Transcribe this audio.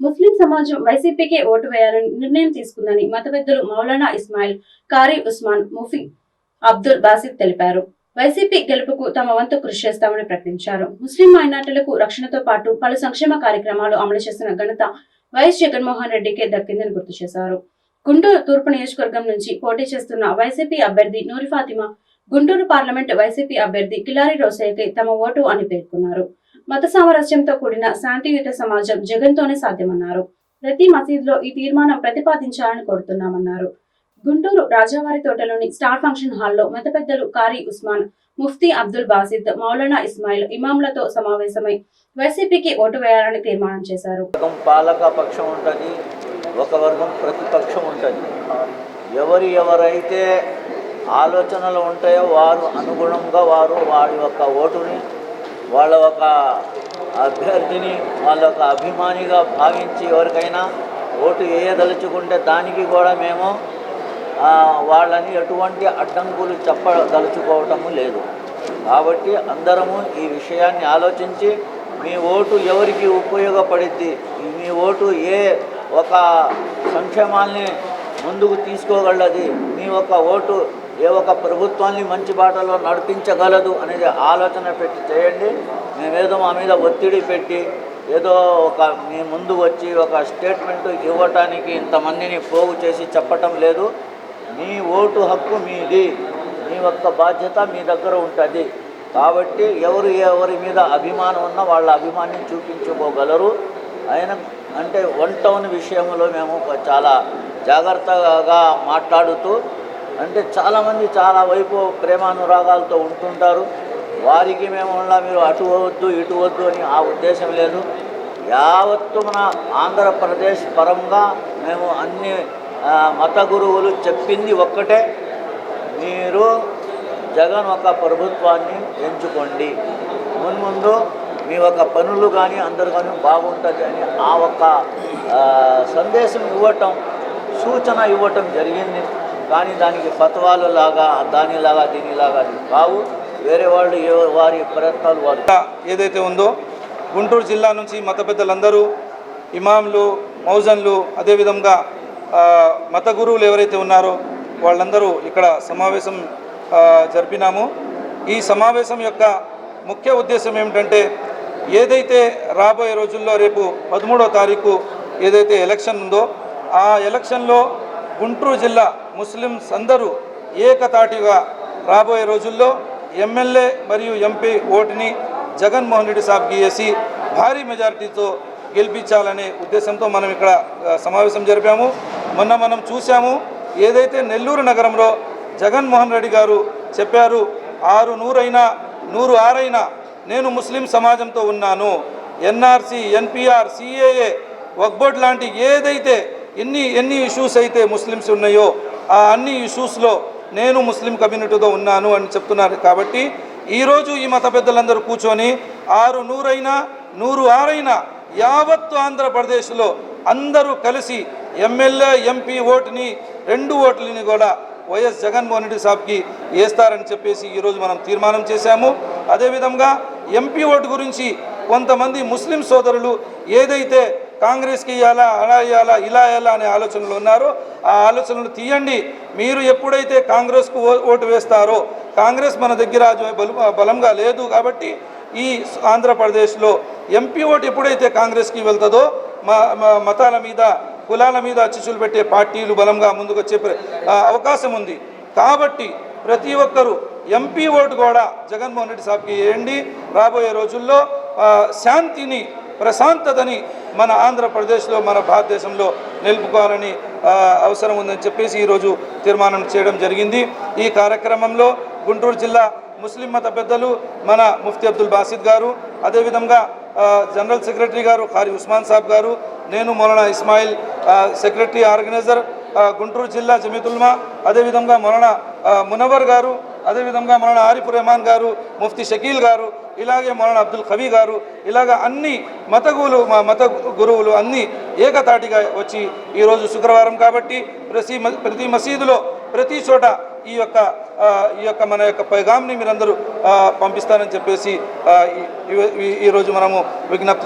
ముస్లిం సమాజం వైసీపీకే ఓటు వేయాలని నిర్ణయం తీసుకుందని మత పెద్దలు మౌలానా ఇస్మాయిల్, కారీ ఉస్మాన్, ముఫీ అబ్దుల్ బాసిద్ తెలిపారు. వైసీపీ గెలుపుకు తమ వంతు కృషి చేస్తామని ప్రకటించారు. ముస్లిం మైనార్టీలకు రక్షణతో పాటు పలు సంక్షేమ కార్యక్రమాలు అమలు చేసిన ఘనత వైఎస్ జగన్మోహన్ రెడ్డికే దక్కిందని గుర్తు చేశారు. గుంటూరు తూర్పు నియోజకవర్గం నుంచి పోటీ చేస్తున్న వైసీపీ అభ్యర్థి నూరి ఫాతిమా, గుంటూరు పార్లమెంట్ వైసీపీ అభ్యర్థి కిలారి రోసయ్యకి తమ ఓటు అని పేర్కొన్నారు. మత సామరస్యంతో కూడిన శాంతియుత సమాజం జగన్తోనే సాధ్యమన్నారు. ప్రతి మసీదులో ఈ తీర్మానం ప్రతిపాదించాలని కోరుతున్నామన్నారు. గుంటూరు రాజావారి తోటలోని స్టార్ ఫంక్షన్ హాల్లో మత పెద్దలు కారీ ఉస్మాన్, ముఫ్తీ అబ్దుల్ బాసిద్, మౌలానా ఇస్మాయిల్ ఇమాంలతో సమావేశమై వైసీపీకి ఓటు వేయాలని తీర్మానం చేశారు. పాలక పక్షం ఉంటుంది, ఒక వర్గం ప్రతిపక్షం ఉంటుంది. ఎవరైతే ఆలోచనలు ఉంటాయో వారు అనుగుణంగా వారి యొక్క ఓటుని, వాళ్ళ ఒక అభ్యర్థిని, వాళ్ళ ఒక అభిమానిగా భావించి ఎవరికైనా ఓటు వేయదలుచుకుంటే దానికి కూడా మేము వాళ్ళని ఎటువంటి అడ్డంకులు చెప్పదలుచుకోవటము లేదు. కాబట్టి అందరము ఈ విషయాన్ని ఆలోచించి మీ ఓటు ఎవరికి ఉపయోగపడిద్ది, మీ ఓటు ఏ ఒక సంక్షేమాల్ని ముందుకు తీసుకోగలది, మీ ఒక ఓటు ఏ ఒక ప్రభుత్వాన్ని మంచి బాటలో నడిపించగలదు అనేది ఆలోచన పెట్టి చేయండి. మేమేదో మా మీద ఒత్తిడి పెట్టి ఏదో మీ ముందు వచ్చి ఒక స్టేట్మెంట్ ఇవ్వటానికి ఇంతమందిని పోగు చేసి చెప్పటం లేదు. మీ ఓటు హక్కు మీది, మీ యొక్క బాధ్యత మీ దగ్గర ఉంటుంది. కాబట్టి ఎవరి మీద అభిమానం ఉన్నా వాళ్ళ అభిమానం చూపించుకోగలరు. అంటే 1 టౌన్ విషయంలో మేము చాలా జాగ్రత్తగా మాట్లాడుతూ, అంటే చాలామంది చాలా వైపు ప్రేమానురాగాలతో ఉంటుంటారు. వారికి మేము మీరు అటు వద్దు ఇటు వద్దు అని ఆ ఉద్దేశం లేదు. యావత్తు మన ఆంధ్రప్రదేశ్ పరంగా మేము అన్ని మత గురువులు చెప్పింది ఒక్కటే, మీరు జగన్ ఒక ప్రభుత్వాన్ని ఎంచుకోండి, మున్ముందు మీ ఒక పనులు కానీ అందరు కానీ బాగుంటుంది అని ఆ ఒక్క సందేశం ఇవ్వటం, సూచన ఇవ్వటం జరిగింది. కానీ దానికి ఫత్వాలు లాగా దీనిలాగా కావు. వేరే వాళ్ళు వారి ప్రయత్నాలు వారు ఏదైతే ఉందో గుంటూరు జిల్లా నుంచి మత పెద్దలందరూ, ఇమాంలు, మౌజన్లు, అదేవిధంగా మత గురువులు ఎవరైతే ఉన్నారో వాళ్ళందరూ ఇక్కడ సమావేశం జరిపినాము. ఈ సమావేశం యొక్క ముఖ్య ఉద్దేశం ఏమిటంటే, ఏదైతే రాబోయే రోజుల్లో రేపు 13వ తారీఖు ఏదైతే ఎలక్షన్ ఉందో ఆ ఎలక్షన్లో గుంటూరు జిల్లా ముస్లిమ్స్ అందరూ ఏకతాటిగా రాబోయే రోజుల్లో ఎమ్మెల్యే మరియు ఎంపీ ఓటుని జగన్మోహన్ రెడ్డి సాబ్కి వేసి భారీ మెజారిటీతో గెలిపించాలనే ఉద్దేశంతో మనం ఇక్కడ సమావేశం జరిపాము. మొన్న మనం చూసాము, ఏదైతే నెల్లూరు నగరంలో జగన్మోహన్ రెడ్డి గారు చెప్పారు, 600 అయినా 106 అయినా నేను ముస్లిం సమాజంతో ఉన్నాను, ఎన్ఆర్సీ, ఎన్పిఆర్, సిఏఏ, వక్ఫ్ బోర్డ్ లాంటి ఏదైతే ఎన్ని ఇష్యూస్ అయితే ముస్లిమ్స్ ఉన్నాయో ఆ అన్ని ఇష్యూస్లో నేను ముస్లిం కమ్యూనిటీతో ఉన్నాను అని చెప్తున్నారు. కాబట్టి ఈరోజు ఈ మత పెద్దలందరూ కూర్చొని 600 అయినా 106 అయినా యావత్తు ఆంధ్రప్రదేశ్లో అందరూ కలిసి ఎమ్మెల్యే, ఎంపీ ఓటుని 2 ఓట్లని కూడా వైఎస్ జగన్మోహన్ రెడ్డి సాబ్కి వేస్తారని చెప్పేసి ఈరోజు మనం తీర్మానం చేశాము. అదేవిధంగా ఎంపీ ఓటు గురించి కొంతమంది ముస్లిం సోదరులు ఏదైతే కాంగ్రెస్కి ఇవ్వాలా, అలా ఇవ్వాలా, ఇలా ఇవ్వాలా అనే ఆలోచనలు ఉన్నారో ఆ ఆలోచనలు తీయండి. మీరు ఎప్పుడైతే కాంగ్రెస్కు ఓటు వేస్తారో, కాంగ్రెస్ మన దగ్గర బలంగా లేదు కాబట్టి ఈ ఆంధ్రప్రదేశ్లో ఎంపీ ఓటు ఎప్పుడైతే కాంగ్రెస్కి వెళ్తుందో మతాల మీద, కులాల మీద చిచ్చులు పెట్టే పార్టీలు బలంగా ముందుకు వచ్చే అవకాశం ఉంది. కాబట్టి ప్రతి ఒక్కరూ ఎంపీ ఓటు కూడా జగన్మోహన్ రెడ్డి సాబ్కి వేయండి. రాబోయే రోజుల్లో శాంతిని, ప్రశాంతతని మన ఆంధ్రప్రదేశ్లో, మన భారతదేశంలో నిలుపుకోవాలని అవసరం ఉందని చెప్పేసి ఈరోజు తీర్మానం చేయడం జరిగింది. ఈ కార్యక్రమంలో గుంటూరు జిల్లా ముస్లిం మత పెద్దలు మన ముఫ్తీ అబ్దుల్ బాసిద్ గారు, అదేవిధంగా జనరల్ సెక్రటరీ గారు కారీ ఉస్మాన్ సాబ్ గారు, నేను మౌలానా ఇస్మాయిల్, సెక్రటరీ ఆర్గనైజర్ గుంటూరు జిల్లా జమీతుల్మా, అదేవిధంగా మౌలానా మునవర్ గారు, అదేవిధంగా మౌలానా ఆరిఫ్ రెహమాన్ గారు, ముఫ్తీ షకీల్ గారు, ఇలాగే మౌలానా అబ్దుల్ ఖవీ గారు, ఇలాగ అన్ని మత గురువులు అన్నీ ఏకతాటిగా వచ్చి ఈరోజు శుక్రవారం కాబట్టి ప్రతి మసీదులో ప్రతి చోట ఈ యొక్క మన యొక్క పైగామ్ని మీరందరూ పంపిస్తారని చెప్పేసి ఈరోజు మనము విజ్ఞప్తి